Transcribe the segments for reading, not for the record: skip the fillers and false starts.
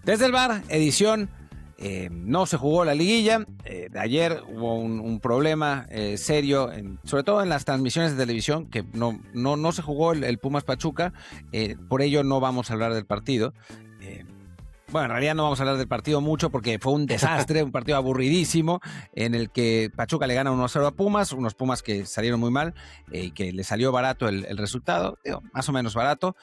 Desde el bar, edición, no se jugó la liguilla. Ayer hubo un problema serio, sobre todo en las transmisiones de televisión, que no se jugó el Pumas Pachuca. Por ello no vamos a hablar del partido. Bueno, en realidad no vamos a hablar del partido mucho porque fue un desastre, un partido aburridísimo en el que Pachuca le gana 1-0 a Pumas, unos Pumas que salieron muy mal y que le salió barato el resultado, más o menos barato.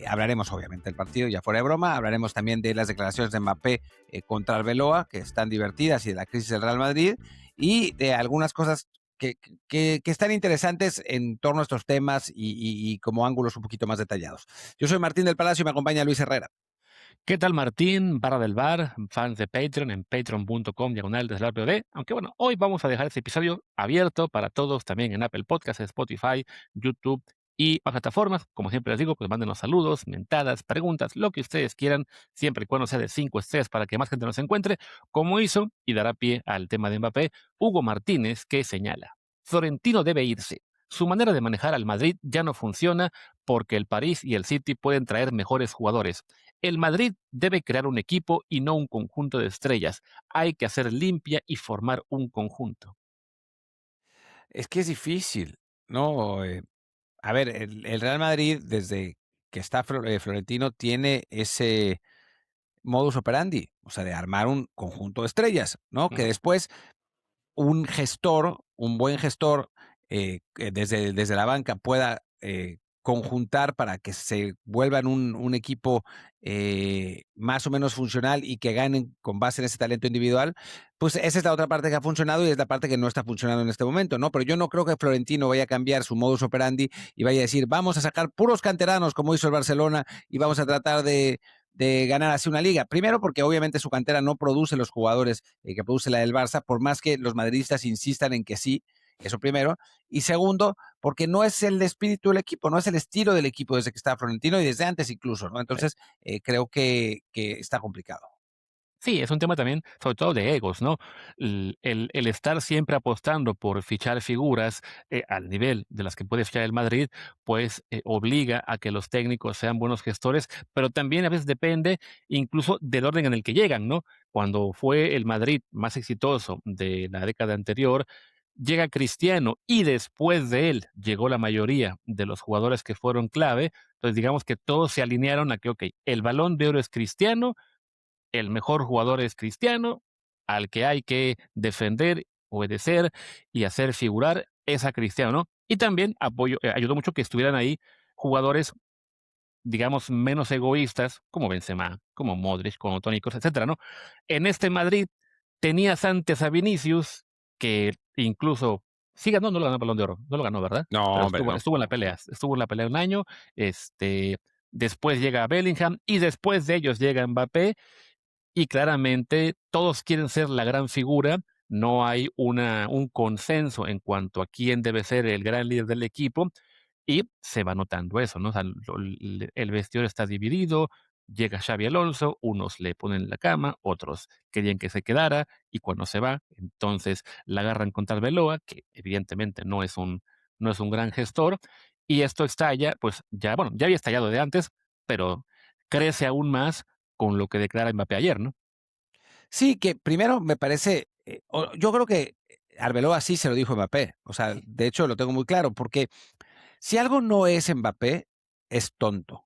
Hablaremos obviamente del partido, ya fuera de broma, hablaremos también de las declaraciones de Mbappé contra Arbeloa, que están divertidas, y de la crisis del Real Madrid, y de algunas cosas que están interesantes en torno a estos temas y como ángulos un poquito más detallados. Yo soy Martín del Palacio y me acompaña Luis Herrera. ¿Qué tal, Martín? Barra del Bar, fans de Patreon en patreon.com/desde Aunque bueno, hoy vamos a dejar este episodio abierto para todos también en Apple Podcasts, Spotify, YouTube y más plataformas. Como siempre les digo, pues mándenos saludos, mentadas, preguntas, lo que ustedes quieran, siempre y cuando sea de 5 estrellas para que más gente nos encuentre, como hizo y dará pie al tema de Mbappé, Hugo Martínez, que señala: Florentino debe irse. Su manera de manejar al Madrid ya no funciona porque el París y el City pueden traer mejores jugadores. El Madrid debe crear un equipo y no un conjunto de estrellas. Hay que hacer limpia y formar un conjunto. Es que es difícil, ¿no? A ver, el Real Madrid, desde que está Florentino, tiene ese modus operandi, o sea, de armar un conjunto de estrellas, ¿no? Que Ujú. después un gestor, un buen gestor, que desde la banca pueda conjuntar para que se vuelvan un equipo más o menos funcional y que ganen con base en ese talento individual, pues esa es la otra parte que ha funcionado y es la parte que no está funcionando en este momento, ¿no? Pero yo no creo que Florentino vaya a cambiar su modus operandi y vaya a decir, vamos a sacar puros canteranos como hizo el Barcelona y vamos a tratar de ganar así una liga. Primero, porque obviamente su cantera no produce los jugadores que produce la del Barça, por más que los madridistas insistan en que sí, eso primero. Y segundo, porque no es el espíritu del equipo, no es el estilo del equipo desde que está Florentino y desde antes incluso, ¿no? Entonces, creo que está complicado. Sí, es un tema también, sobre todo de egos, ¿no? El estar siempre apostando por fichar figuras al nivel de las que puede fichar el Madrid, pues obliga a que los técnicos sean buenos gestores, pero también a veces depende incluso del orden en el que llegan, ¿no? Cuando fue el Madrid más exitoso de la década anterior, llega Cristiano y después de él llegó la mayoría de los jugadores que fueron clave. Entonces, digamos que todos se alinearon a que, ok, el Balón de Oro es Cristiano, el mejor jugador es Cristiano, al que hay que defender, obedecer y hacer figurar es a Cristiano, ¿no? Y también ayudó mucho que estuvieran ahí jugadores, digamos, menos egoístas, como Benzema, como Modric, como Toni Kroos, etcétera, ¿no? En este Madrid tenías antes a Vinicius, que incluso sí ganó, no lo ganó el Balón de Oro, no lo ganó, ¿verdad? No, Pero hombre, no. estuvo en la pelea, un año, después llega Bellingham y después de ellos llega Mbappé y claramente todos quieren ser la gran figura, no hay un consenso en cuanto a quién debe ser el gran líder del equipo, y se va notando eso, ¿no? O sea, el vestidor está dividido, llega Xavi Alonso, unos le ponen la cama, otros querían que se quedara, y cuando se va, entonces la agarran contra Arbeloa, que evidentemente no es un gran gestor, y esto estalla, pues ya, bueno, ya había estallado de antes, pero crece aún más con lo que declara Mbappé ayer, ¿no? Sí, que primero me parece, yo creo que Arbeloa sí se lo dijo Mbappé, o sea, de hecho lo tengo muy claro, porque si algo no es Mbappé, es tonto.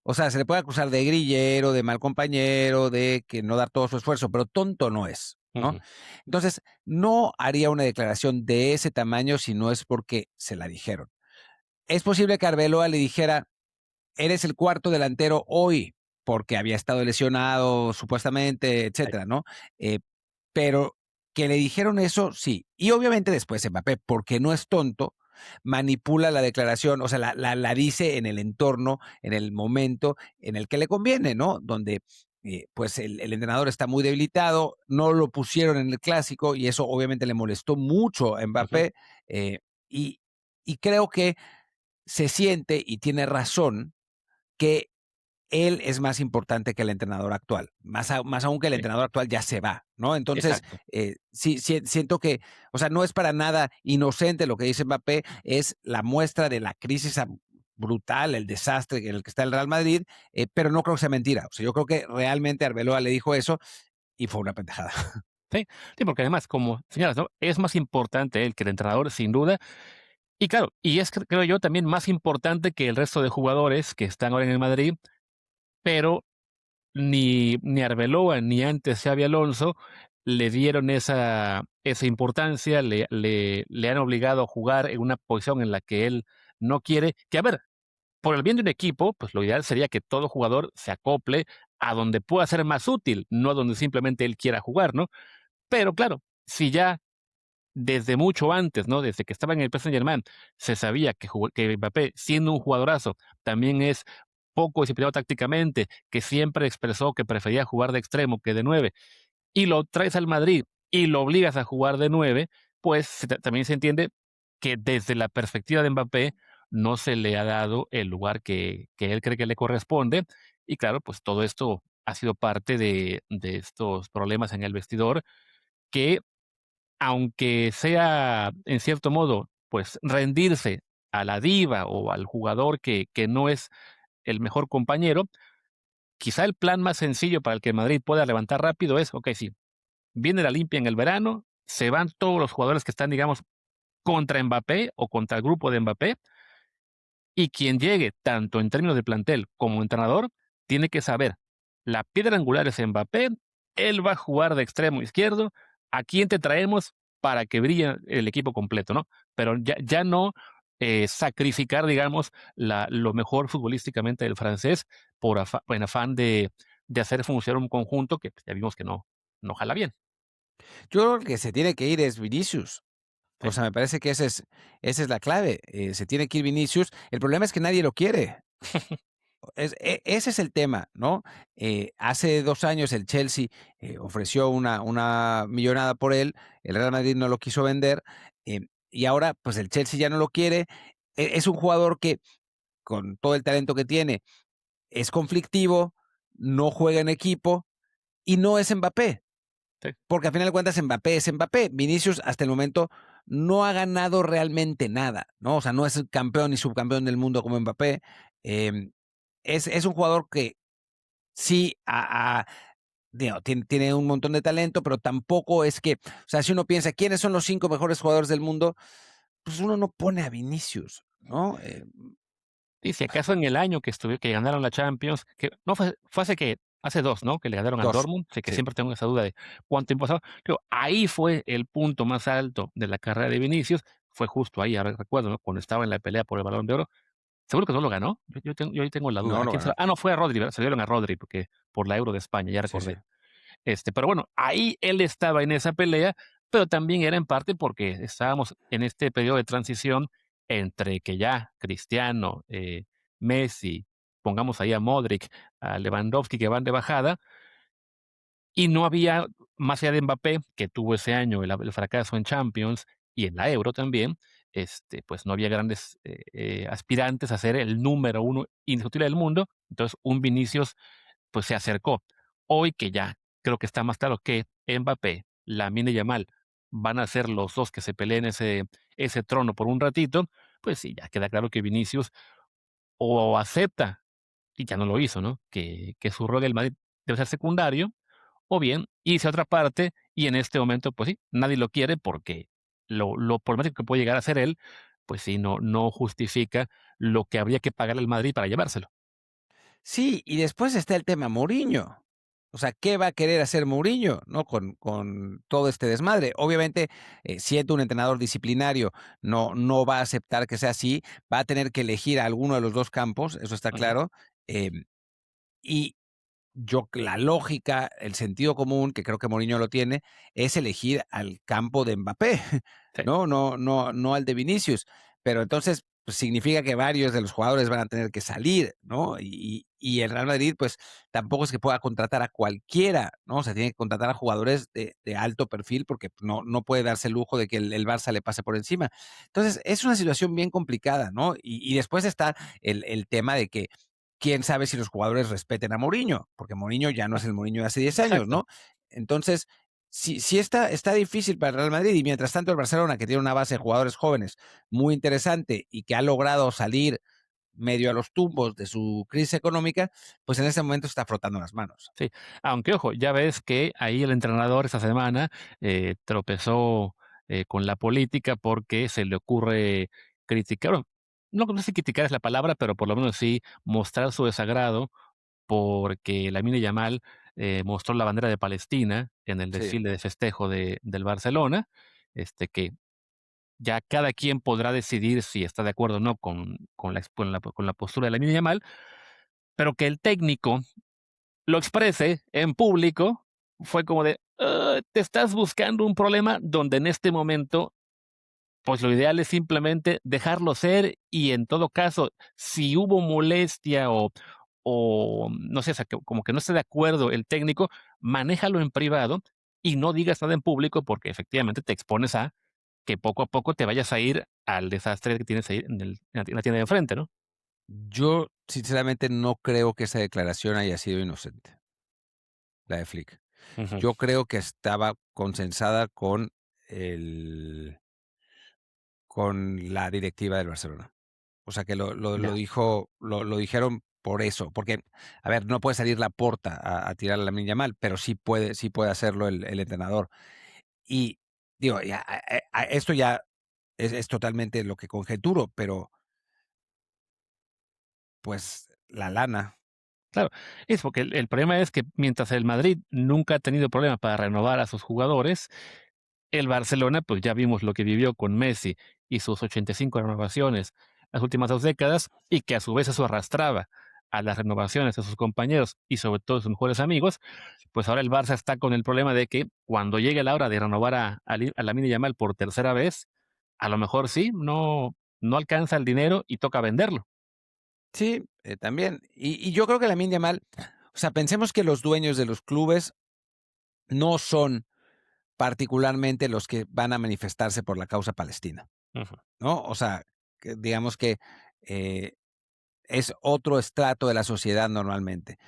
O sea, se le puede acusar de grillero, de mal compañero, de que no dar todo su esfuerzo, pero tonto no es, ¿no? Ujú. Entonces, no haría una declaración de ese tamaño si no es porque se la dijeron. Es posible que Arbeloa le dijera, eres el cuarto delantero hoy, porque había estado lesionado supuestamente, Ay, etcétera, ¿no? Eh, pero que le dijeron eso, sí. Y obviamente después Mbappé, porque no es tonto, manipula la declaración, o sea, la dice en el entorno, en el momento en el que le conviene, ¿no? Donde pues el entrenador está muy debilitado, no lo pusieron en el clásico y eso obviamente le molestó mucho a ujú. Mbappé y, y creo que se siente y tiene razón que él es más importante que el entrenador actual, más aún que el Sí, entrenador actual ya se va, ¿no? Entonces, exacto. sí, siento que, o sea, no es para nada inocente lo que dice Mbappé, es la muestra de la crisis brutal el desastre en el que está el Real Madrid, pero no creo que sea mentira. O sea, yo creo que realmente Arbeloa le dijo eso y fue una pendejada. Sí, sí, porque además, como señalas, ¿no? Es más importante él que el entrenador, sin duda. Y claro, y es, creo yo, también más importante que el resto de jugadores que están ahora en el Madrid, pero ni Arbeloa ni antes Xabi Alonso le dieron esa importancia, le han obligado a jugar en una posición en la que él no quiere. Que a ver, por el bien de un equipo, pues lo ideal sería que todo jugador se acople a donde pueda ser más útil, no a donde simplemente él quiera jugar, ¿no? Pero claro, si ya desde mucho antes, ¿no? Desde que estaba en el PSG Saint-Germain, se sabía que Mbappé, siendo un jugadorazo, también es poco disciplinado tácticamente, que siempre expresó que prefería jugar de extremo que de 9, y lo traes al Madrid y lo obligas a jugar de 9, pues también se entiende que desde la perspectiva de Mbappé no se le ha dado el lugar que él cree que le corresponde. Y claro, pues todo esto ha sido parte de estos problemas en el vestidor que, aunque sea en cierto modo, pues rendirse a la diva o al jugador que no es el mejor compañero, quizá el plan más sencillo para el que Madrid pueda levantar rápido es, ok, sí, viene la limpia en el verano, se van todos los jugadores que están, digamos, contra Mbappé o contra el grupo de Mbappé, y quien llegue, tanto en términos de plantel como entrenador, tiene que saber, la piedra angular es Mbappé, él va a jugar de extremo izquierdo, ¿a quién te traemos para que brille el equipo completo, no? Pero ya no sacrificar, digamos, lo mejor futbolísticamente del francés en afán de hacer funcionar un conjunto que pues, ya vimos que no jala bien. Yo creo que el que se tiene que ir es Vinicius. O Sí, sea, me parece que esa es la clave. Se tiene que ir Vinicius. El problema es que nadie lo quiere. Ese es el tema, ¿no? Hace 2 años el Chelsea ofreció una millonada por él, el Real Madrid no lo quiso vender, y ahora pues el Chelsea ya no lo quiere. Es un jugador que con todo el talento que tiene es conflictivo, no juega en equipo y no es Mbappé. sí. Porque al final de cuentas Mbappé es Mbappé. Vinicius hasta el momento no ha ganado realmente nada, ¿no? O sea, no es campeón ni subcampeón del mundo como Mbappé. Es un jugador que sí digo, tiene un montón de talento, pero tampoco es que, o sea, si uno piensa quiénes son los 5 mejores jugadores del mundo, pues uno no pone a Vinicius, ¿no? Y si acaso en el año que ganaron la Champions, que no fue hace 2, ¿no? Que le ganaron al 2, Dortmund, sé que sí. siempre tengo esa duda de cuánto tiempo pasó. Creo, ahí fue el punto más alto de la carrera de Vinicius, fue justo ahí, ahora recuerdo, ¿no? Cuando estaba en la pelea por el Balón de Oro. ¿Seguro que no lo ganó? Yo ahí tengo la duda. No ¿A lo quién se ganó. lo no, fue a Rodri, ¿verdad? Se lo dieron a Rodri, porque por la Euro de España, ya Sí, sí. recordé. Pero bueno, ahí él estaba en esa pelea, pero también era en parte porque estábamos en este periodo de transición entre que ya Cristiano, Messi, pongamos ahí a Modric, a Lewandowski que van de bajada, y no había, más allá de Mbappé, que tuvo ese año el fracaso en Champions y en la Euro también, pues no había grandes aspirantes a ser el número uno indiscutible del mundo. Entonces, un Vinicius pues se acercó. Hoy que ya creo que está más claro que Mbappé, Lamine Yamal van a ser los dos que se peleen ese trono por un ratito, pues sí, ya queda claro que Vinicius o acepta, y ya no lo hizo, ¿no? Que su rol en el Madrid debe ser secundario, o bien irse a otra parte, y en este momento, pues sí, nadie lo quiere porque lo problemático que puede llegar a ser él, pues sí, no justifica lo que habría que pagarle al Madrid para llevárselo. Sí, y después está el tema Mourinho. O sea, ¿qué va a querer hacer Mourinho, no? Con todo este desmadre. Obviamente, siendo un entrenador disciplinario, no va a aceptar que sea así, va a tener que elegir a alguno de los 2 campos, eso está Ujú, claro. Y la lógica, el sentido común, que creo que Mourinho lo tiene, es elegir al campo de Mbappé, sí. no al de Vinicius. Pero entonces, pues, significa que varios de los jugadores van a tener que salir, ¿no? Y el Real Madrid, pues, tampoco es que pueda contratar a cualquiera, ¿no? O sea, tiene que contratar a jugadores de alto perfil porque no puede darse el lujo de que el Barça le pase por encima. Entonces, es una situación bien complicada, ¿no? Y después está el tema de que quién sabe si los jugadores respeten a Mourinho, porque Mourinho ya no es el Mourinho de hace 10 años, Exacto. ¿no? Entonces, sí está difícil para el Real Madrid y mientras tanto el Barcelona, que tiene una base de jugadores jóvenes muy interesante y que ha logrado salir medio a los tumbos de su crisis económica, pues en ese momento está frotando las manos. Sí, aunque ojo, ya ves que ahí el entrenador esta semana tropezó con la política porque se le ocurre criticar, bueno, no sé si criticar es la palabra, pero por lo menos sí mostrar su desagrado porque Lamine Yamal mostró la bandera de Palestina en el Sí. desfile de festejo del Barcelona, que ya cada quien podrá decidir si está de acuerdo o no con la postura de Lamine Yamal, pero que el técnico lo exprese en público, fue como de, te estás buscando un problema donde en este momento, pues lo ideal es simplemente dejarlo ser y en todo caso, si hubo molestia o no sé, o sea, como que no esté de acuerdo el técnico, manéjalo en privado y no digas nada en público porque efectivamente te expones a que poco a poco te vayas a ir al desastre que tienes ahí en la tienda de enfrente, ¿no? Yo, sinceramente, no creo que esa declaración haya sido inocente, la de Flick. Ujú. Yo creo que estaba consensada el con la directiva del Barcelona. O sea, que lo Ya, dijo lo dijeron por eso, porque, a ver, no puede salir Laporta a tirar a Lamine Yamal, pero sí puede hacerlo el entrenador. Y digo, ya, esto ya es totalmente lo que conjeturo, pero, pues, la lana. claro. Es porque el problema es que mientras el Madrid nunca ha tenido problema para renovar a sus jugadores, el Barcelona, pues ya vimos lo que vivió con Messi y sus 85 renovaciones las últimas 2 décadas, y que a su vez eso arrastraba a las renovaciones de sus compañeros y sobre todo sus mejores amigos, pues ahora el Barça está con el problema de que cuando llegue la hora de renovar a Lamine Yamal por tercera vez, a lo mejor sí, no alcanza el dinero y toca venderlo. Sí, también. Y yo creo que Lamine Yamal, o sea, pensemos que los dueños de los clubes no son particularmente los que van a manifestarse por la causa palestina, Ujú, ¿no? O sea, que digamos que, eh, es otro estrato de la sociedad normalmente.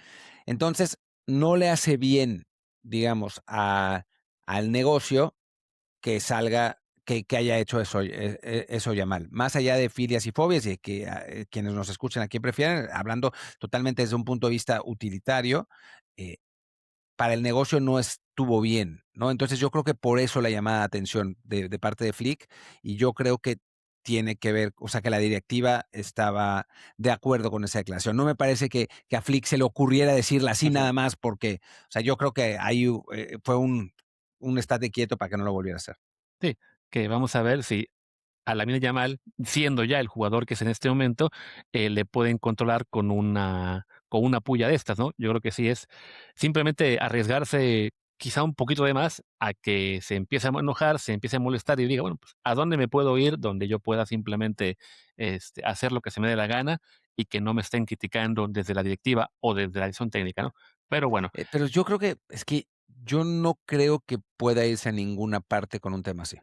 Entonces, no le hace bien, digamos, al negocio que salga, que haya hecho eso Yamal. Más allá de filias y fobias, y que quienes nos escuchan aquí prefieren, hablando totalmente desde un punto de vista utilitario, eh, para el negocio no estuvo bien, ¿no? Entonces yo creo que por eso la llamada de atención de parte de Flick, y yo creo que tiene que ver, o sea, que la directiva estaba de acuerdo con esa declaración. No me parece que a Flick se le ocurriera decirla así ujú. nada más porque, o sea, yo creo que ahí fue un estate quieto para que no lo volviera a hacer. Sí, que vamos a ver si a Lamine Yamal, siendo ya el jugador que es en este momento, le pueden controlar con una puya de estas, ¿no? Yo creo que sí es simplemente arriesgarse quizá un poquito de más a que se empiece a enojar, se empiece a molestar y diga, bueno, pues, ¿a dónde me puedo ir donde yo pueda simplemente, hacer lo que se me dé la gana y que no me estén criticando desde la directiva o desde la dirección técnica, ¿no? Pero bueno, Pero yo creo que es que yo no creo que pueda irse a ninguna parte con un tema así.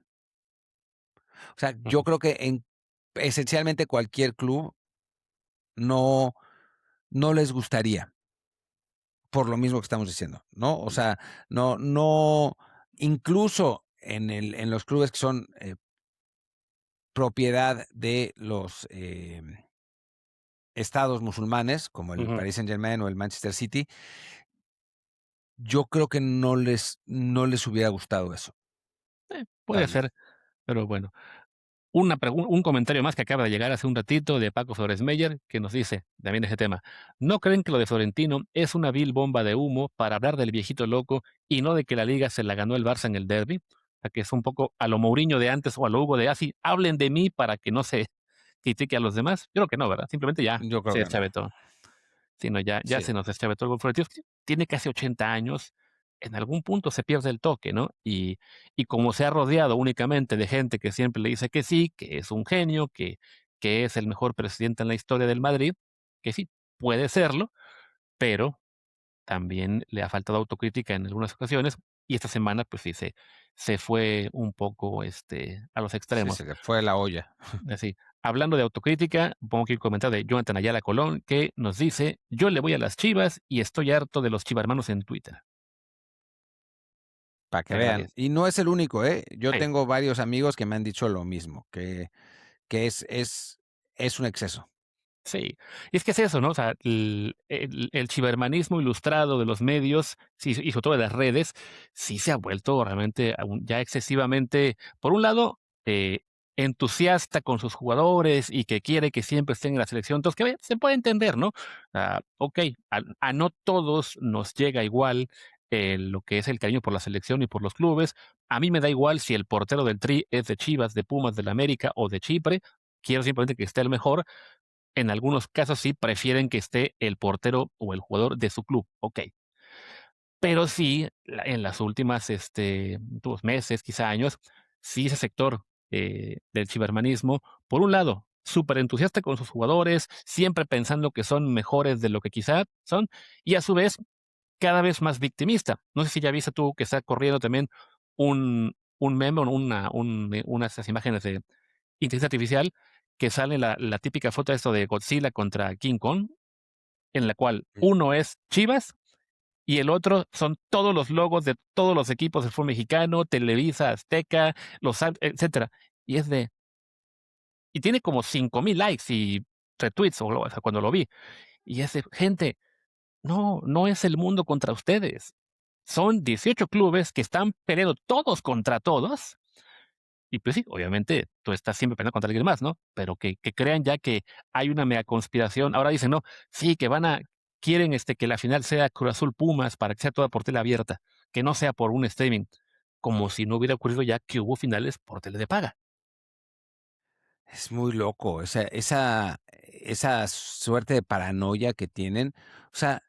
O sea, yo ujú, creo que en esencialmente cualquier club no no les gustaría, por lo mismo que estamos diciendo, ¿no? O sea, no, incluso en los clubes que son, propiedad de los, estados musulmanes, como el ujú, Paris Saint-Germain o el Manchester City, yo creo que no les hubiera gustado eso, puede ¿sabes? ser, pero bueno. Un comentario más que acaba de llegar hace un ratito de Paco Flores Meyer, que nos dice, también de ese tema, ¿no creen que lo de Florentino es una vil bomba de humo para hablar del viejito loco y no de que la liga se la ganó el Barça en el derby? O sea, que es un poco a lo Mourinho de antes o a lo Hugo de así, hablen de mí para que no se critique a los demás. Yo creo que no, ¿verdad? Simplemente ya Yo creo se que no. deschavetó. Sino ya Sí. se nos deschavetó el Florentino. Tiene casi 80 años, en algún punto se pierde el toque, ¿no? Y como se ha rodeado únicamente de gente que siempre le dice que sí, que es un genio, que es el mejor presidente en la historia del Madrid, que sí, puede serlo, pero también le ha faltado autocrítica en algunas ocasiones, y esta semana, pues sí, se fue un poco, a los Sí, extremos. se le fue la olla. Así, hablando de autocrítica, pongo aquí el comentario de Jonathan Ayala Colón, que nos dice: "Yo le voy a las Chivas y estoy harto de los chivarmanos en Twitter". Para que Te vean. agradezco. Y no es el único, ¿eh? Yo Sí, tengo varios amigos que me han dicho lo mismo, que es un exceso. Sí, y es que es eso, ¿no? O sea, el chivermanismo ilustrado de los medios, sí, y sobre todo de las redes, sí se ha vuelto realmente ya excesivamente, por un lado, entusiasta con sus jugadores y que quiere que siempre estén en la selección. Entonces, que se puede entender, ¿no? Ok, a no todos nos llega igual lo que es el cariño por la selección y por los clubes. A mí me da igual si el portero del Tri es de Chivas, de Pumas, del América o de Chipre. Quiero simplemente que esté el mejor. En algunos casos sí prefieren que esté el portero o el jugador de su club, okey. Pero sí, en las últimas, últimos meses, quizá años, sí ese sector, del chivermanismo, por un lado, superentusiasta con sus jugadores, siempre pensando que son mejores de lo que quizá son, y a su vez, cada vez más victimista. No sé si ya viste tú que está corriendo también un meme, o unas esas imágenes de inteligencia artificial, que sale la típica foto esto de Godzilla contra King Kong, en la cual uno es Chivas y el otro son todos los logos de todos los equipos del fútbol mexicano, Televisa, Azteca, etcétera. Y es de y tiene como 5,000 likes y retweets, o sea, cuando lo vi. Y es de: "Gente, no es el mundo contra ustedes. Son 18 clubes que están peleando todos contra todos". Y pues sí, obviamente, tú estás siempre peleando contra alguien más, ¿no? Pero que crean ya que hay una mega conspiración. Ahora dicen, no, sí, que quieren que la final sea Cruz Azul Pumas para que sea toda por tele abierta, que no sea por un streaming, como si no hubiera ocurrido ya que hubo finales por tele de paga. Es muy loco, esa suerte de paranoia que tienen. O sea,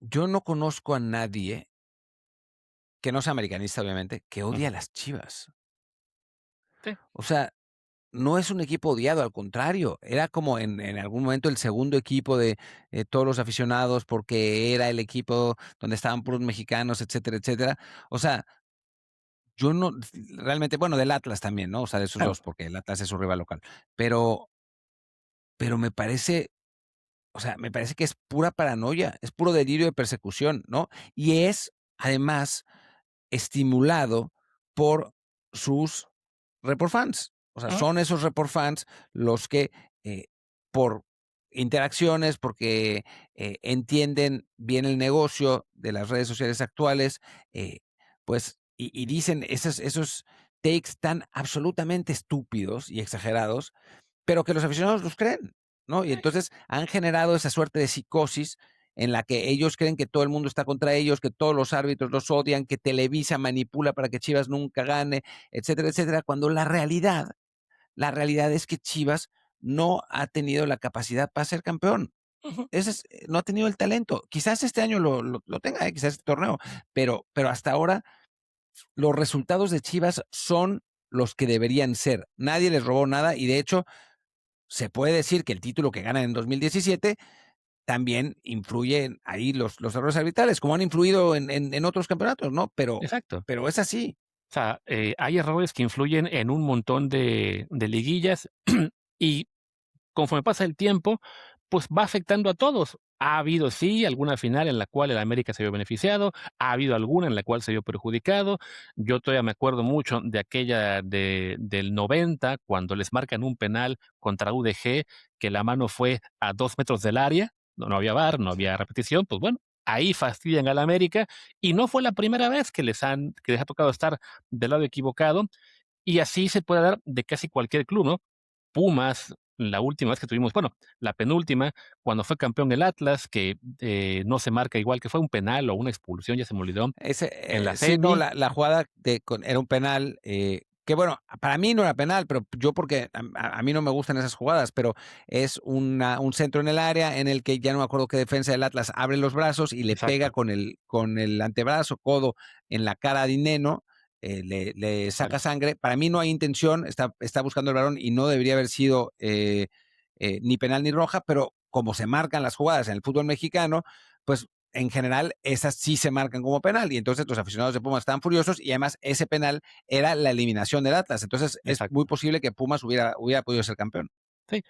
yo no conozco a nadie, que no sea americanista, obviamente, que odie Ujú. a las Chivas. Sí, O sea, no es un equipo odiado, al contrario, era como en algún momento el segundo equipo de, todos los aficionados, porque era el equipo donde estaban puros mexicanos, etcétera, etcétera. O sea, yo no realmente, bueno, del Atlas también, ¿no? O sea, de esos claro. 2 porque el Atlas es su rival local. Pero me parece, o sea, me parece que es pura paranoia, es puro delirio de persecución, ¿no? Y es, además, estimulado por sus report fans. O sea, Ujú, son esos report fans los que, eh, por interacciones, porque, entienden bien el negocio de las redes sociales actuales, eh, pues, y dicen esos takes tan absolutamente estúpidos y exagerados, pero que los aficionados los creen, ¿no? Y sí, entonces han generado esa suerte de psicosis en la que ellos creen que todo el mundo está contra ellos, que todos los árbitros los odian, que Televisa manipula para que Chivas nunca gane, etcétera, etcétera, cuando la realidad es que Chivas no ha tenido la capacidad para ser campeón. ujú, No ha tenido el talento. Quizás este año lo tenga, quizás este torneo, pero hasta ahora los resultados de Chivas son los que deberían ser. Nadie les robó nada y de hecho se puede decir que el título que ganan en 2017 también influyen ahí los errores arbitrales, como han influido en otros campeonatos, ¿no? exacto. Pero es así. O sea, hay errores que influyen en un montón de liguillas y conforme pasa el tiempo, pues va afectando a todos. Ha habido, sí, alguna final en la cual el América se vio beneficiado, ha habido alguna en la cual se vio perjudicado. Yo todavía me acuerdo mucho de aquella del 90, cuando les marcan un penal contra UDG, que la mano fue a 2 metros del área, no había VAR, no había repetición, pues bueno, ahí fastidian al América, y no fue la primera vez que les ha tocado estar del lado equivocado, y así se puede dar de casi cualquier club, ¿no? Pumas, la última vez que tuvimos, bueno, la penúltima, cuando fue campeón el Atlas, que no se marca igual, que fue un penal o una expulsión, ya se me olvidó, en la Sí, no, semi, la jugada era un penal, que bueno, para mí no era penal, pero yo porque a mí no me gustan esas jugadas, pero es un centro en el área en el que ya no me acuerdo qué defensa del Atlas abre los brazos y le pega exacto, con el antebrazo, codo en la cara a Dineno, le tal cual, saca sangre. Para mí no hay intención, está buscando el balón y no debería haber sido ni penal ni roja, pero como se marcan las jugadas en el fútbol mexicano, pues en general, esas sí se marcan como penal y entonces los aficionados de Pumas estaban furiosos y además ese penal era la eliminación del Atlas. Entonces es muy exacto, posible que Pumas hubiera podido ser campeón. sí.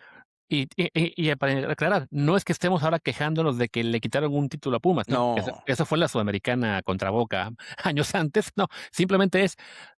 Y para aclarar, no es que estemos ahora quejándonos de que le quitaron un título a Pumas, no, No, eso fue en la Sudamericana contra Boca años antes, no, simplemente es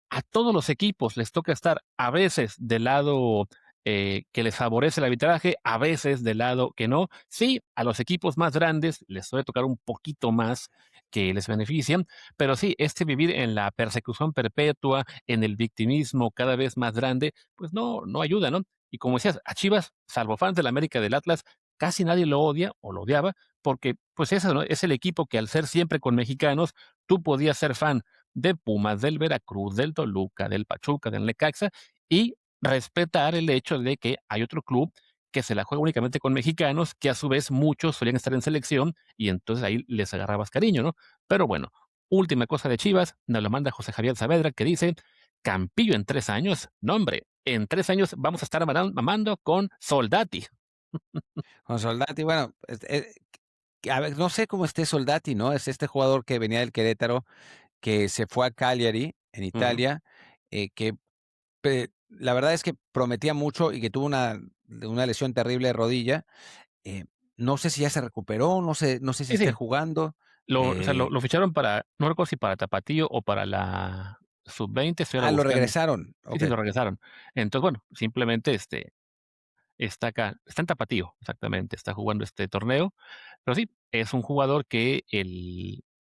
a todos los equipos les toca estar a veces del lado que les favorece el arbitraje, a veces del lado que no. Sí, a los equipos más grandes les suele tocar un poquito más que les benefician, pero sí, este vivir en la persecución perpetua, en el victimismo cada vez más grande, pues no ayuda, ¿no? Y como decías, a Chivas, salvo fans del América del Atlas, casi nadie lo odia o lo odiaba, porque pues eso, ¿no? Es el equipo que al ser siempre con mexicanos, tú podías ser fan de Pumas, del Veracruz, del Toluca, del Pachuca, del Necaxa, y respetar el hecho de que hay otro club que se la juega únicamente con mexicanos, que a su vez muchos solían estar en selección y entonces ahí les agarrabas cariño, ¿no? Pero bueno, última cosa de Chivas, nos lo manda José Javier Saavedra que dice, Campillo en 3 años, no hombre, en 3 años vamos a estar mamando con Soldati. Con Soldati, bueno, a ver, no sé cómo esté Soldati, ¿no? Es este jugador que venía del Querétaro, que se fue a Cagliari, en Ujú. Italia, que la verdad es que prometía mucho y que tuvo una lesión terrible de rodilla. Eh, no sé si ya se recuperó, no sé si Sí, esté sí, jugando. o sea, Eh, lo ficharon para, no recuerdo si para Tapatío o para la sub-20, estoy ahora lo buscando. regresaron. Sí, Ok. sí, lo regresaron. Entonces, bueno, simplemente está acá, está en Tapatío, exactamente, está jugando este torneo, pero sí, es un jugador que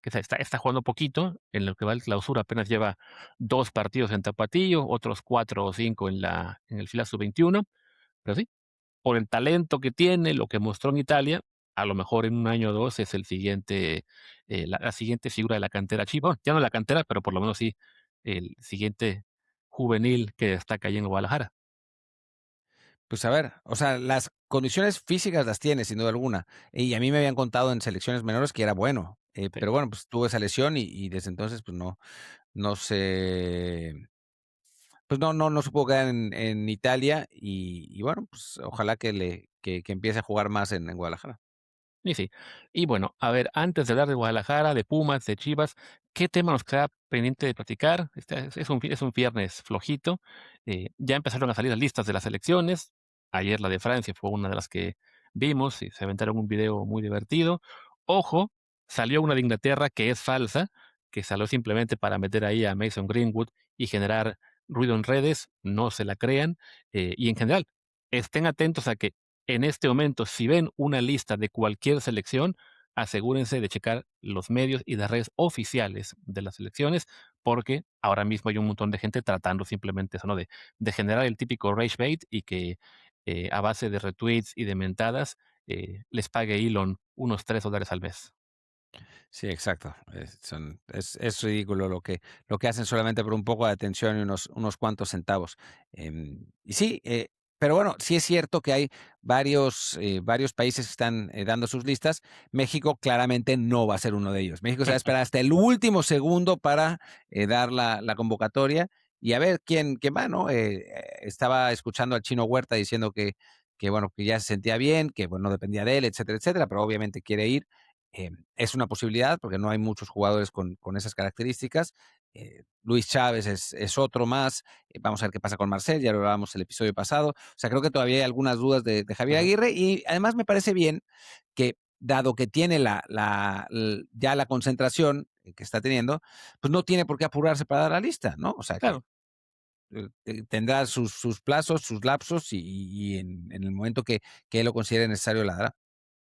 está jugando poquito, en lo que va el clausura apenas lleva 2 partidos en Tapatío, otros 4 o 5 en el fila sub-21, pero sí, por el talento que tiene, lo que mostró en Italia, a lo mejor en un año o 2 es el siguiente, la siguiente figura de la cantera chiva, bueno, ya no la cantera, pero por lo menos sí, el siguiente juvenil que destaca ahí en Guadalajara. Pues a ver, o sea, las condiciones físicas las tiene, sin duda alguna. Y a mí me habían contado en selecciones menores que era bueno. Sí. Pero bueno, pues tuvo esa lesión y desde entonces, pues no se, pues no se pudo quedar en Italia. Y bueno, pues ojalá que empiece a jugar más en Guadalajara. Y sí. Y bueno, a ver, antes de hablar de Guadalajara, de Pumas, de Chivas, ¿qué tema nos queda pendiente de platicar? Es un viernes flojito. Ya empezaron a salir las listas de las elecciones. Ayer la de Francia fue una de las que vimos y se aventaron un video muy divertido. Ojo, salió una de Inglaterra que es falsa, que salió simplemente para meter ahí a Mason Greenwood y generar ruido en redes. No se la crean. Y en general, estén atentos a que en este momento, si ven una lista de cualquier selección, asegúrense de checar los medios y las redes oficiales de las selecciones, porque ahora mismo hay un montón de gente tratando simplemente eso, ¿no? De generar el típico rage bait y que a base de retweets y de mentadas les pague Elon unos $3 al mes. Sí, exacto. Es ridículo lo que hacen solamente por un poco de atención y unos cuantos centavos. Y sí, pero bueno, sí es cierto que hay varios países que están dando sus listas. México claramente no va a ser uno de ellos. México se va a esperar hasta el último segundo para dar la convocatoria y a ver quién va, ¿no? Estaba escuchando al Chino Huerta diciendo que bueno, que ya se sentía bien, que bueno, no dependía de él, etcétera, etcétera, pero obviamente quiere ir. Es una posibilidad porque no hay muchos jugadores con esas características. Luis Chávez es otro más. Vamos a ver qué pasa con Marcel, ya lo hablábamos el episodio pasado. O sea, creo que todavía hay algunas dudas de Javier Ujú. Aguirre y además me parece bien que, dado que tiene ya la concentración que está teniendo, pues no tiene por qué apurarse para dar la lista, ¿no? O sea, que Claro. tendrá sus plazos, sus lapsos y en el momento que él lo considere necesario la dará.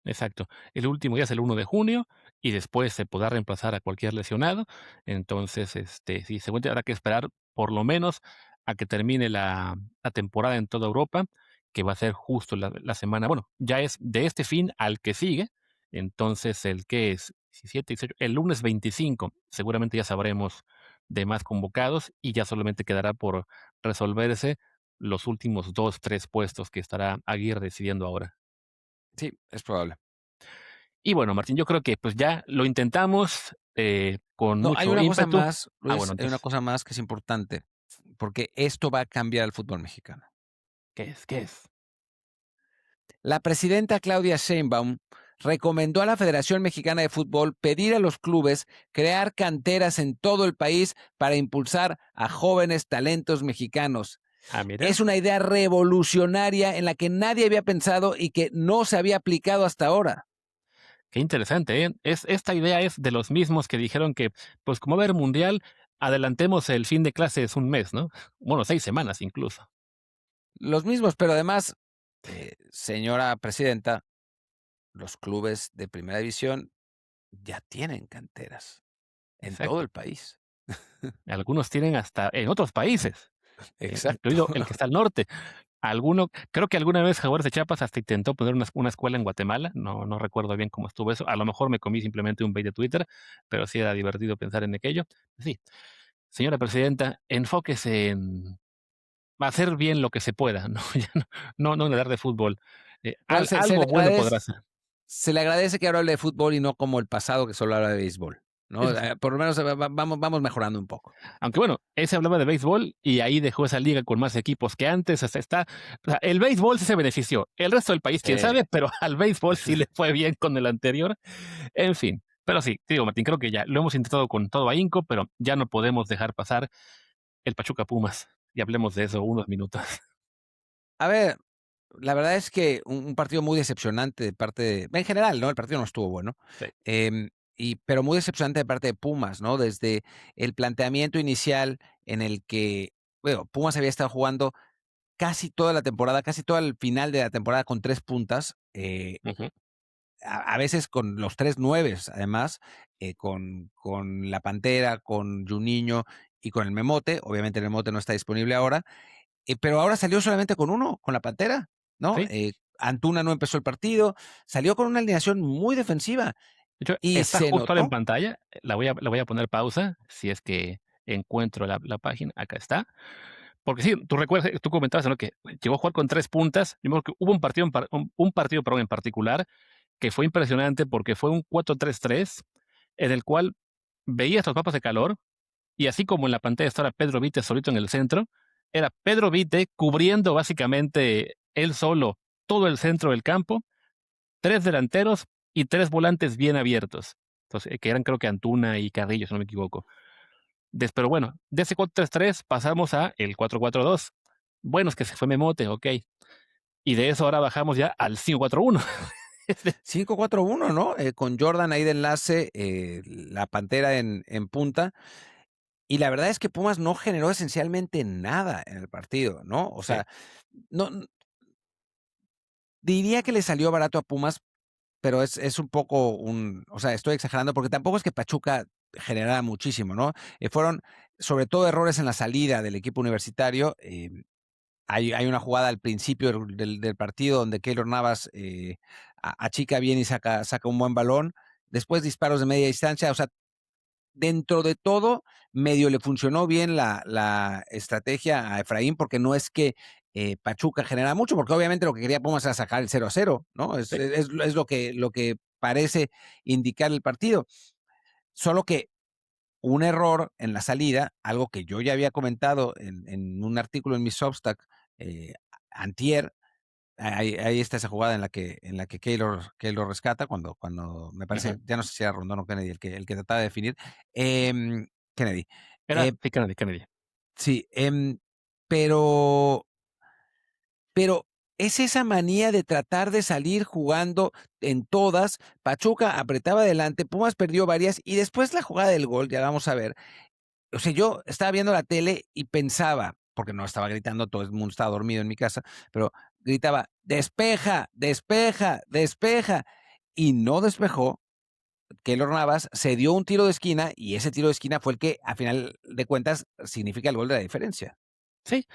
Exacto. El último día es el 1 de junio y después se podrá reemplazar a cualquier lesionado. Entonces, sí, seguramente habrá que esperar por lo menos a que termine la temporada en toda Europa, que va a ser justo la semana, bueno, ya es de este fin al que sigue. Entonces, el que es 17, 18, el lunes 25, seguramente ya sabremos de más convocados y ya solamente quedará por resolverse los últimos 2, 3 puestos que estará Aguirre decidiendo ahora. Sí, es probable. Y bueno, Martín, yo creo que pues ya lo intentamos con No, hay mucho una cosa ímpetu. más, Bueno, Luis, hay una entonces, cosa más que es importante, porque esto va a cambiar el fútbol mexicano. ¿qué es? ¿Qué es? La presidenta Claudia Sheinbaum recomendó a la Federación Mexicana de Fútbol pedir a los clubes crear canteras en todo el país para impulsar a jóvenes talentos mexicanos. Ah, mira, Es una idea revolucionaria en la que nadie había pensado y que no se había aplicado hasta ahora. qué interesante, ¿eh? Esta idea es de los mismos que dijeron que, pues como va a haber mundial, adelantemos el fin de clases un mes, ¿no? Bueno, 6 semanas incluso. los mismos, pero además, señora presidenta, los clubes de primera división ya tienen canteras en todo Exacto. el país. Algunos tienen hasta en otros países, Exacto. incluido el que está al norte. Creo que alguna vez Jaguares de Chiapas hasta intentó poner una escuela en Guatemala, no recuerdo bien cómo estuvo eso. A lo mejor me comí simplemente un bait de Twitter, pero sí era divertido pensar en aquello. Sí, señora presidenta, enfóquese en hacer bien lo que se pueda, ¿no? Ya no en hablar de fútbol. Bueno, Algo bueno podrá hacer. se le agradece que ahora hable de fútbol y no como el pasado que solo habla de béisbol, ¿no? Eso sí. Por lo menos vamos mejorando un poco. Aunque bueno, ese hablaba de béisbol y ahí dejó esa liga con más equipos que antes. O sea, el béisbol sí se benefició. El resto del país, quién Sí. sabe, pero al béisbol sí le fue bien con el anterior. En fin. Pero sí, te digo, Martín, creo que ya lo hemos intentado con todo ahínco, pero ya no podemos dejar pasar el Pachuca Pumas. Y hablemos de eso unos minutos. A ver, la verdad es que un partido muy decepcionante de parte de en general, ¿no? El partido no estuvo bueno, Sí. pero muy decepcionante de parte de Pumas, ¿no? Desde el planteamiento inicial en el que, bueno, Pumas había estado jugando casi toda la temporada, casi todo el final de la temporada con 3 puntas, Ujú. a veces con los 3 nueves, además, con la Pantera, con Juninho y con el Memote. Obviamente, el Memote no está disponible ahora, pero ahora salió solamente con uno, con la Pantera, ¿no? Sí. Antuna no empezó el partido, salió con una alineación muy defensiva De hecho, y está se justo ahora en notó. pantalla. La voy a poner pausa si es que encuentro la página. Acá está. Porque sí, tú recuerdas, tú comentabas, ¿no? Que llegó a jugar con 3 puntas. Yo me acuerdo que hubo un partido, perdón, en particular que fue impresionante porque fue un 4-3-3 en el cual veías los mapas de calor y así como en la pantalla estaba Pedro Vite solito en el centro, era Pedro Vite cubriendo básicamente él solo todo el centro del campo, 3 delanteros y 3 volantes bien abiertos. Entonces, que eran creo que Antuna y Carrillo, si no me equivoco. Pero bueno, de ese 4-3-3 pasamos a el 4-4-2. Bueno, es que se fue Memote, ok. Y de eso ahora bajamos ya al 5-4-1. 5-4-1, ¿no? Con Jordan ahí de enlace, la Pantera en punta. Y la verdad es que Pumas no generó esencialmente nada en el partido, ¿no? O Sí, sea, no diría que le salió barato a Pumas, pero es un poco o sea, estoy exagerando porque tampoco es que Pachuca generara muchísimo, ¿no? Fueron sobre todo errores en la salida del equipo universitario. Hay una jugada al principio del partido donde Keylor Navas achica bien y saca un buen balón. Después disparos de media distancia. O sea, dentro de todo, medio le funcionó bien la estrategia a Efraín, porque no es que Pachuca genera mucho, porque obviamente lo que quería Pumas era sacar el 0-0, ¿no? Es, sí. es, es lo que parece indicar el partido. Solo que un error en la salida, algo que yo ya había comentado en un artículo en mi Substack antier. Ahí está esa jugada en la que Keylor rescata cuando me parece, Ujú. ya no sé si era Rondón o Kennedy el que trataba de definir. Kennedy. Era Eh, sí, Kennedy. sí, pero es esa manía de tratar de salir jugando en todas. Pachuca apretaba adelante, Pumas perdió varias y después la jugada del gol, ya vamos a ver. O sea, yo estaba viendo la tele y pensaba, porque no estaba gritando, todo el mundo estaba dormido en mi casa, pero gritaba, despeja, despeja, despeja. Y no despejó. Keylor Navas se dio un tiro de esquina y ese tiro de esquina fue el que, a final de cuentas, significa el gol de la diferencia. Sí,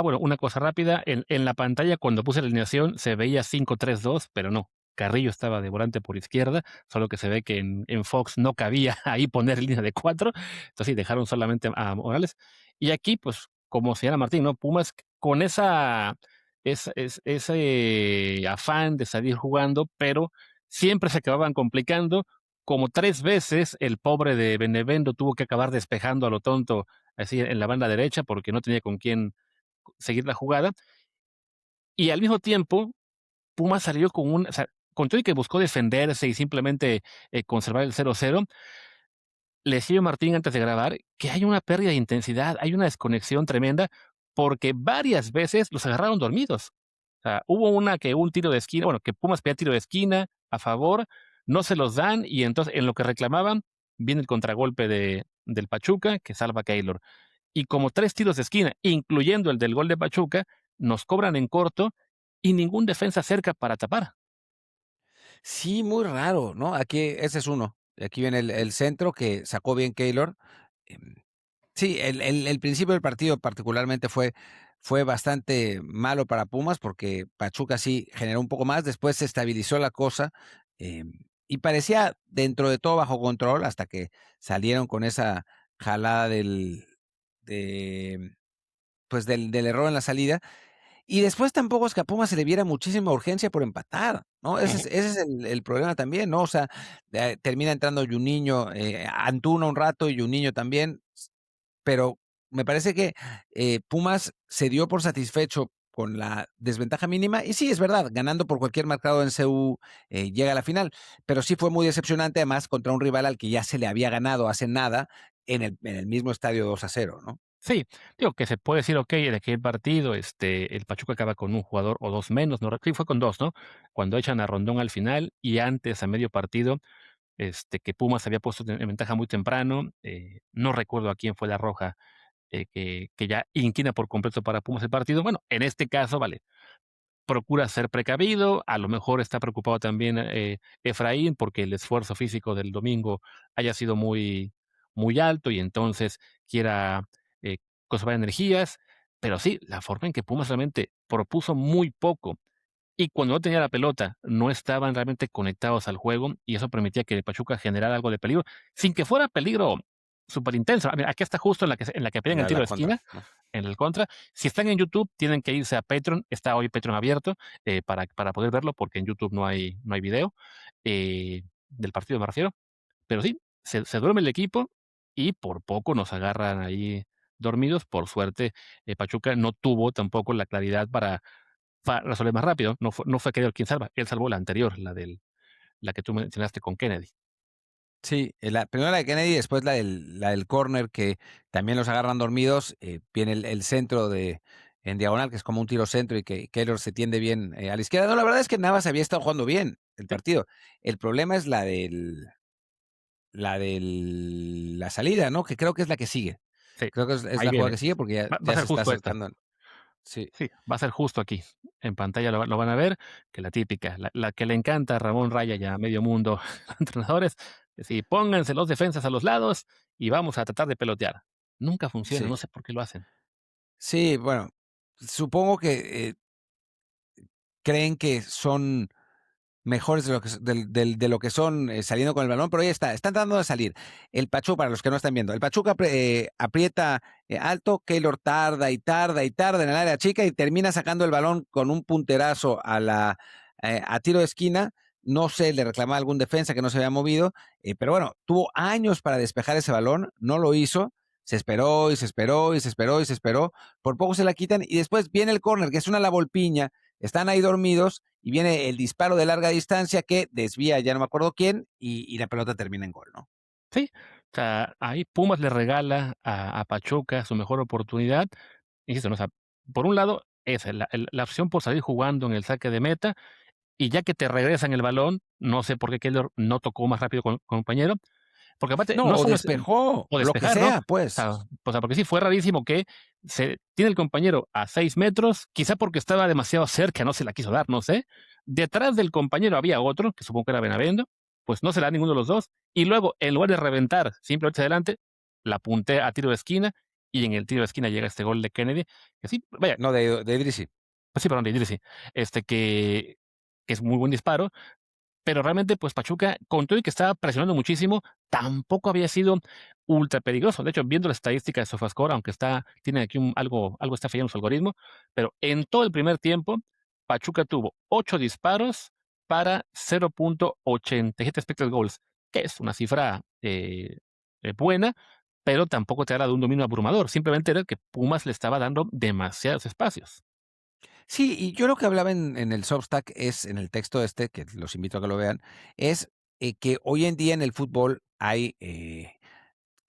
bueno, una cosa rápida, en la pantalla cuando puse la alineación se veía 5-3-2, pero no, Carrillo estaba de volante por izquierda, solo que se ve que en Fox no cabía ahí poner línea de 4, entonces sí, dejaron solamente a Morales. Y aquí, pues, como señala Martín, ¿no? Pumas con ese afán de salir jugando, pero siempre se acababan complicando, como 3 veces el pobre de Benevendo tuvo que acabar despejando a lo tonto así en la banda derecha porque no tenía con quién seguir la jugada. Y al mismo tiempo, Pumas salió o sea, con todo y que buscó defenderse y simplemente conservar el 0-0, le decía yo a Martín antes de grabar que hay una pérdida de intensidad, hay una desconexión tremenda porque varias veces los agarraron dormidos. O sea, hubo un tiro de esquina, bueno, que Pumas pedía tiro de esquina a favor, no se los dan y entonces en lo que reclamaban viene el contragolpe del Pachuca que salva a Keylor. Y como 3 tiros de esquina, incluyendo el del gol de Pachuca, nos cobran en corto y ningún defensa cerca para tapar. Sí, muy raro, ¿no? Aquí ese es uno. Aquí viene el centro que sacó bien Keylor. Em, sí, el principio del partido particularmente fue bastante malo para Pumas porque Pachuca sí generó un poco más, después se estabilizó la cosa, y parecía dentro de todo bajo control hasta que salieron con esa jalada de, del error en la salida. Y después tampoco es que a Pumas se le viera muchísima urgencia por empatar, ¿no? Ujú. Ese es el problema también, ¿no? O sea, termina entrando Juninho, Antuna un rato y Juninho también, pero me parece que Pumas se dio por satisfecho con la desventaja mínima y sí, es verdad, ganando por cualquier marcado en CU llega a la final, pero sí fue muy decepcionante además contra un rival al que ya se le había ganado hace nada en el mismo estadio 2-0, ¿no? Sí, digo que se puede decir, okey, de aquel partido, el Pachuca acaba con un jugador o 2 menos, no sí, fue con 2, ¿no? Cuando echan a Rondón al final y antes, a medio partido, que Pumas había puesto en ventaja muy temprano, no recuerdo a quién fue la roja, que ya inquina por completo para Pumas el partido. Bueno, en este caso, vale, procura ser precavido, a lo mejor está preocupado también, Efraín, porque el esfuerzo físico del domingo haya sido muy alto y entonces quiera, conservar energías, pero sí, la forma en que Pumas realmente propuso muy poco y cuando no tenía la pelota, no estaban realmente conectados al juego, y eso permitía que Pachuca generara algo de peligro, sin que fuera peligro superintenso. Mira, aquí está justo en la que pegan el tiro La de contra, esquina, ¿no? en el contra. Si están en YouTube, tienen que irse a Patreon, está hoy Patreon abierto, para poder verlo, porque en YouTube no hay video, del partido me refiero. Pero sí, se duerme el equipo y por poco nos agarran ahí dormidos. Por suerte, Pachuca no tuvo tampoco la claridad para resolver más rápido. No fue Keylor quien salva, él salvó la anterior, la que tú mencionaste con Kennedy. Sí, primero la de Kennedy, después la del córner que también los agarran dormidos, viene el centro en diagonal, que es como un tiro centro y que Keylor se tiende bien a la izquierda. No, la verdad es que Navas había estado jugando bien el Sí, partido. El problema es la salida, ¿no? Que creo que es la que sigue. sí, Creo que es ahí la jugada viene. que sigue porque ya, Va a ya ser se está justo esta. acercando. Sí, Sí, va a ser justo aquí. En pantalla lo van a ver, que la típica, la que le encanta a Ramón Raya y a medio mundo, entrenadores, sí, pónganse los defensas a los lados y vamos a tratar de pelotear. Nunca funciona, sí. no sé por qué lo hacen. Sí, bueno, supongo que creen que son mejores de lo que, de lo que son saliendo con el balón, pero ahí están tratando de salir. El Pachuca, para los que no están viendo, el Pachuca aprieta alto, Keylor tarda y tarda y tarda en el área chica y termina sacando el balón con un punterazo a tiro de esquina. No sé, le reclamaba a algún defensa que no se había movido, pero bueno, tuvo años para despejar ese balón, no lo hizo, se esperó y se esperó y se esperó y se esperó, por poco se la quitan y después viene el córner, que es una la volpiña, están ahí dormidos y viene el disparo de larga distancia que desvía ya no me acuerdo quién y la pelota termina en gol, ¿no? Sí, o sea, ahí Pumas le regala a Pachuca su mejor oportunidad. Insisto, ¿no? O sea, por un lado, esa, la opción por salir jugando en el saque de meta, y ya que te regresan el balón, no sé por qué Keylor no tocó más rápido con compañero, porque aparte No, no o solo es despejó, o lo que despejar, ¿no? sea, O pues. sea, porque sí fue rarísimo que se tiene el compañero a 6 metros, quizá porque estaba demasiado cerca, no se la quiso dar, no sé. Detrás del compañero había otro, que supongo que era Benavendo, pues no se la da ninguno de los 2, y luego, en lugar de reventar simplemente adelante, la puntea a tiro de esquina, y en el tiro de esquina llega este gol de Kennedy, que sí, vaya, No, de Idrissi. pues sí, perdón, de Idrissi, que es muy buen disparo, pero realmente, pues Pachuca, con todo y que estaba presionando muchísimo, tampoco había sido ultra peligroso. De hecho, viendo la estadística de SofaScore, aunque tiene aquí algo está fallando su algoritmo, pero en todo el primer tiempo, Pachuca tuvo 8 disparos para 0.87 expected goals, que es una cifra buena, pero tampoco te habla de un dominio abrumador. Simplemente era que Pumas le estaba dando demasiados espacios. Sí, y yo lo que hablaba en el Substack es, en el texto este, que los invito a que lo vean, es que hoy en día en el fútbol hay, que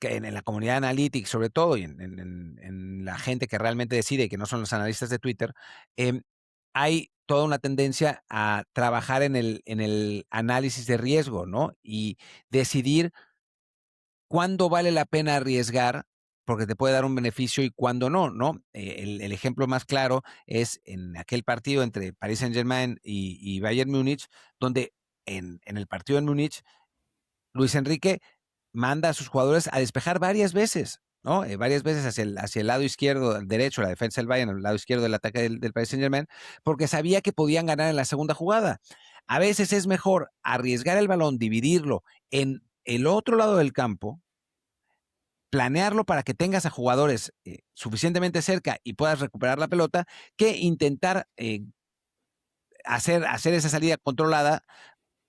en la comunidad analytics sobre todo, y en la gente que realmente decide, que no son los analistas de Twitter, em, hay toda una tendencia a trabajar en el análisis de riesgo, ¿no? Y decidir cuándo vale la pena arriesgar porque te puede dar un beneficio y cuando no, ¿no? El ejemplo más claro es en aquel partido entre Paris Saint-Germain y Bayern Múnich, donde en el partido en Múnich, Luis Enrique manda a sus jugadores a despejar varias veces, ¿no? Varias veces hacia el lado izquierdo, al derecho, la defensa del Bayern, al lado izquierdo del ataque del Paris Saint-Germain, porque sabía que podían ganar en la segunda jugada. A veces es mejor arriesgar el balón, dividirlo en el otro lado del campo, planearlo para que tengas a jugadores suficientemente cerca y puedas recuperar la pelota, que intentar hacer esa salida controlada.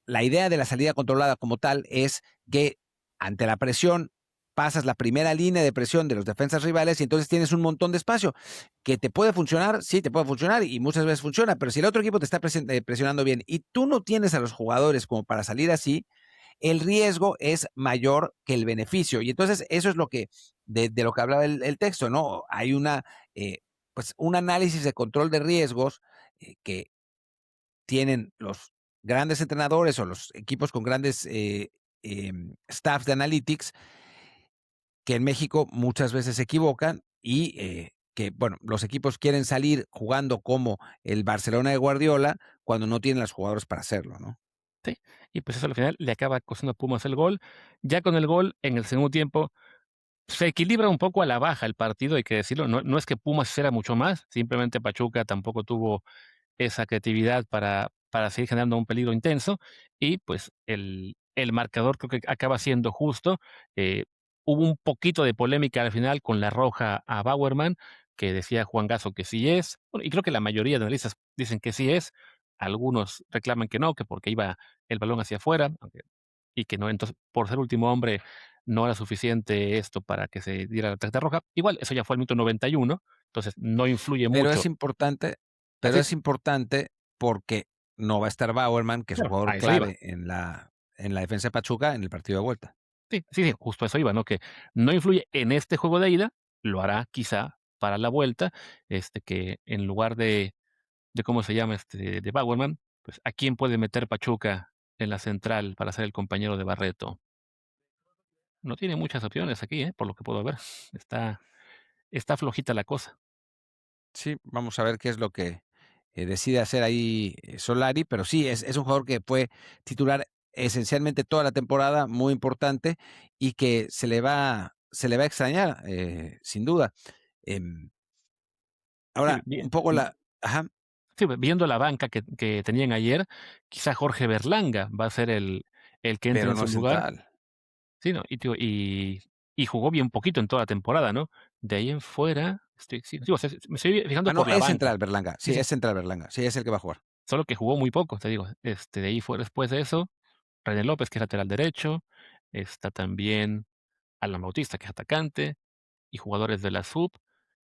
La idea de la salida controlada como tal es que ante la presión pasas la primera línea de presión de los defensas rivales y entonces tienes un montón de espacio que te puede funcionar, sí, te puede funcionar y muchas veces funciona, pero si el otro equipo te está presionando bien y tú no tienes a los jugadores como para salir así, el riesgo es mayor que el beneficio. Y entonces eso es lo que, de lo que hablaba el texto, ¿no? Hay pues un análisis de control de riesgos que tienen los grandes entrenadores o los equipos con grandes staffs de analytics, que en México muchas veces se equivocan y que, bueno, los equipos quieren salir jugando como el Barcelona de Guardiola cuando no tienen los jugadores para hacerlo, ¿no? Sí, y pues eso al final le acaba costando a Pumas el gol. Ya con el gol, en el segundo tiempo, se equilibra un poco a la baja el partido, hay que decirlo. No es que Pumas hiciera mucho más, simplemente Pachuca tampoco tuvo esa creatividad para seguir generando un peligro intenso y pues el marcador creo que acaba siendo justo. Eh, Hubo un poquito de polémica al final con la roja a Bauerman, que decía Juan Gasso que sí es, bueno, y creo que la mayoría de analistas dicen que sí es, algunos reclaman que no, que porque iba el balón hacia afuera, y que no, entonces por ser último hombre no era suficiente esto para que se diera la tarjeta roja. Igual, eso ya fue el minuto 91, entonces no influye Pero es mucho. importante, pero Así, es importante porque no va a estar Bauerman, que es un claro, jugador a eso iba. clave en la defensa de Pachuca en el partido de vuelta. Sí, sí, sí, justo a eso iba, ¿no? Que no influye en este juego de ida, lo hará quizá para la vuelta, que en lugar de ¿cómo se llama? De Bauerman, pues, ¿a quién puede meter Pachuca en la central para ser el compañero de Barreto? No tiene muchas opciones aquí, por lo que puedo ver. Está está flojita la cosa. Sí, vamos a ver qué es lo que decide hacer ahí Solari, pero sí, es un jugador que fue titular esencialmente toda la temporada, muy importante, y que se le va a extrañar, sin duda. Em, Sí, ahora, un poco ajá, sí, viendo la banca que tenían ayer, quizá Jorge Berlanga va a ser el que entre pero en no su es lugar. central. Sí, ¿no? Y jugó bien poquito en toda la temporada, ¿no? De ahí en fuera, sí, o sea, me estoy fijando Ah, por no, la es banca. central Berlanga, Sí, sí, sí, es central Berlanga, sí, es el que va a jugar. solo que jugó muy poco, te digo. De ahí fuera, después de eso, René López, que es lateral derecho, está también Alan Bautista, que es atacante, y jugadores de la sub.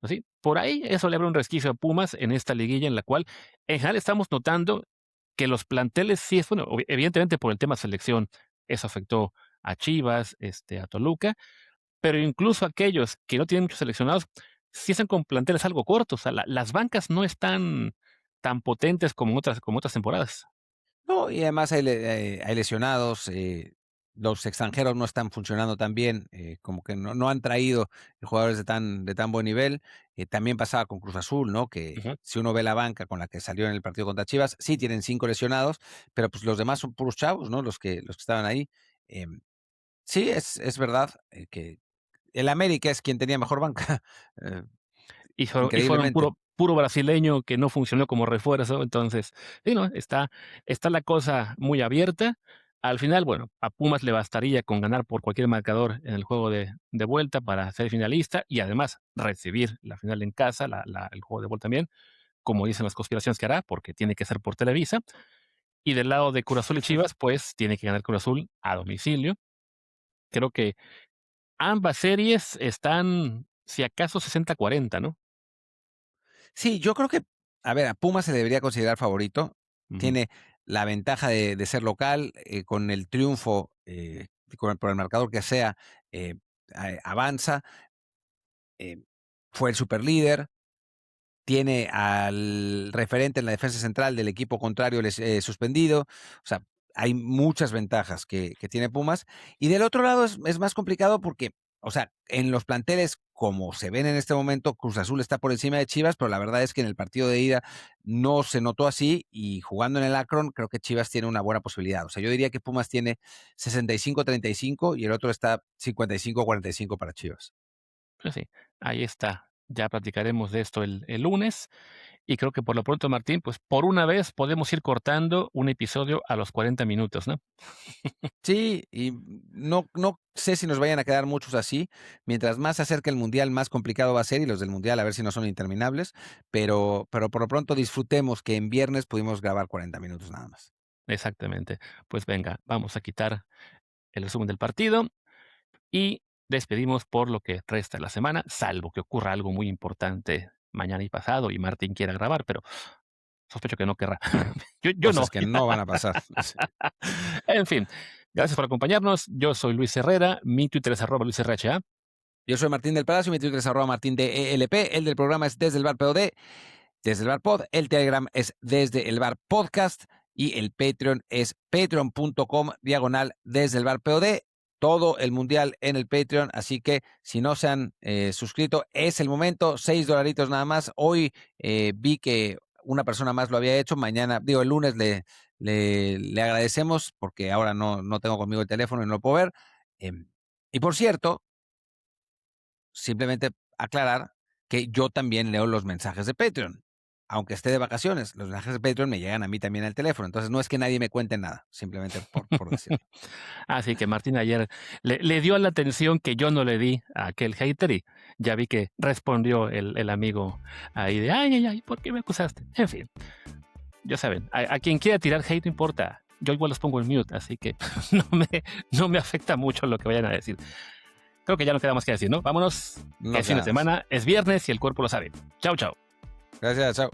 Así, por ahí eso le abre un resquicio a Pumas en esta liguilla en la cual, en general, estamos notando que los planteles sí es bueno, evidentemente por el tema selección, eso afectó a Chivas, a Toluca, pero incluso aquellos que no tienen muchos seleccionados, sí están con planteles algo cortos, o sea, las bancas no están tan potentes como otras temporadas. No, y además hay lesionados, los extranjeros no están funcionando tan bien, como que no han traído jugadores de tan buen nivel. También pasaba con Cruz Azul, ¿no? Que Ujú. si uno ve la banca con la que salió en el partido contra Chivas, sí tienen 5 lesionados, pero pues los demás son puros chavos, ¿no? Los que estaban ahí. Em, sí, es verdad, que el América es quien tenía mejor banca, eh, Y fueron increíblemente. puro brasileño que no funcionó como refuerzo, entonces, sí, ¿no? Está la cosa muy abierta. Al final, bueno, a Pumas le bastaría con ganar por cualquier marcador en el juego de vuelta para ser finalista y además recibir la final en casa, el juego de vuelta también, como dicen las conspiraciones que hará, porque tiene que ser por Televisa. Y del lado de Cruz Azul y Chivas, pues tiene que ganar Cruz Azul a domicilio. Creo que ambas series están, si acaso, 60-40, ¿no? Sí, yo creo que, a ver, a Pumas se le debería considerar favorito. Ujú. Tiene la ventaja de ser local, con el triunfo, por el marcador que sea, eh, avanza, eh, fue el superlíder, tiene al referente en la defensa central del equipo contrario suspendido. O sea, hay muchas ventajas que tiene Pumas. Y del otro lado es más complicado porque o sea, en los planteles como se ven en este momento, Cruz Azul está por encima de Chivas, pero la verdad es que en el partido de ida no se notó así y jugando en el Akron creo que Chivas tiene una buena posibilidad. O sea, yo diría que Pumas tiene 65-35 y el otro está 55-45 para Chivas. Pues sí, ahí está. Ya platicaremos de esto el lunes. Y creo que por lo pronto, Martín, pues por una vez podemos ir cortando un episodio a los 40 minutos, ¿no? Sí, y no sé si nos vayan a quedar muchos así. Mientras más se acerque el Mundial, más complicado va a ser, y los del Mundial a ver si no son interminables, pero por lo pronto disfrutemos que en viernes pudimos grabar 40 minutos nada más. Exactamente. Pues venga, vamos a quitar el resumen del partido y despedimos por lo que resta de la semana, salvo que ocurra algo muy importante mañana y pasado y Martín quiera grabar, pero sospecho que no querrá. Yo no. Cosas que no van a pasar. Sí. En fin, gracias por acompañarnos. Yo soy Luis Herrera, mi Twitter es @LuisRHA. Yo soy Martín del Palacio, mi Twitter es @MartinDELP, el del programa es Desde el Bar POD, Desde el Bar Pod, el Telegram es Desde el Bar Podcast y el Patreon es patreon.com/Desde el Bar POD. Todo el Mundial en el Patreon, así que si no se han suscrito, es el momento, $6 nada más. Hoy vi que una persona más lo había hecho, mañana, el lunes le agradecemos porque ahora no tengo conmigo el teléfono y no lo puedo ver. Y por cierto, simplemente aclarar que yo también leo los mensajes de Patreon. Aunque esté de vacaciones, los mensajes de Patreon me llegan a mí también al teléfono. Entonces no es que nadie me cuente nada, simplemente por decirlo. Así que Martín ayer le dio la atención que yo no le di a aquel hater y ya vi que respondió el amigo ahí de ay, ¿por qué me acusaste? En fin, ya saben, a quien quiera tirar hate no importa. Yo igual los pongo en mute, así que no me afecta mucho lo que vayan a decir. Creo que ya no queda más que decir, ¿no? Vámonos. No Es fin de semana, es viernes y el cuerpo lo sabe. Chao, chao. Gracias, chao.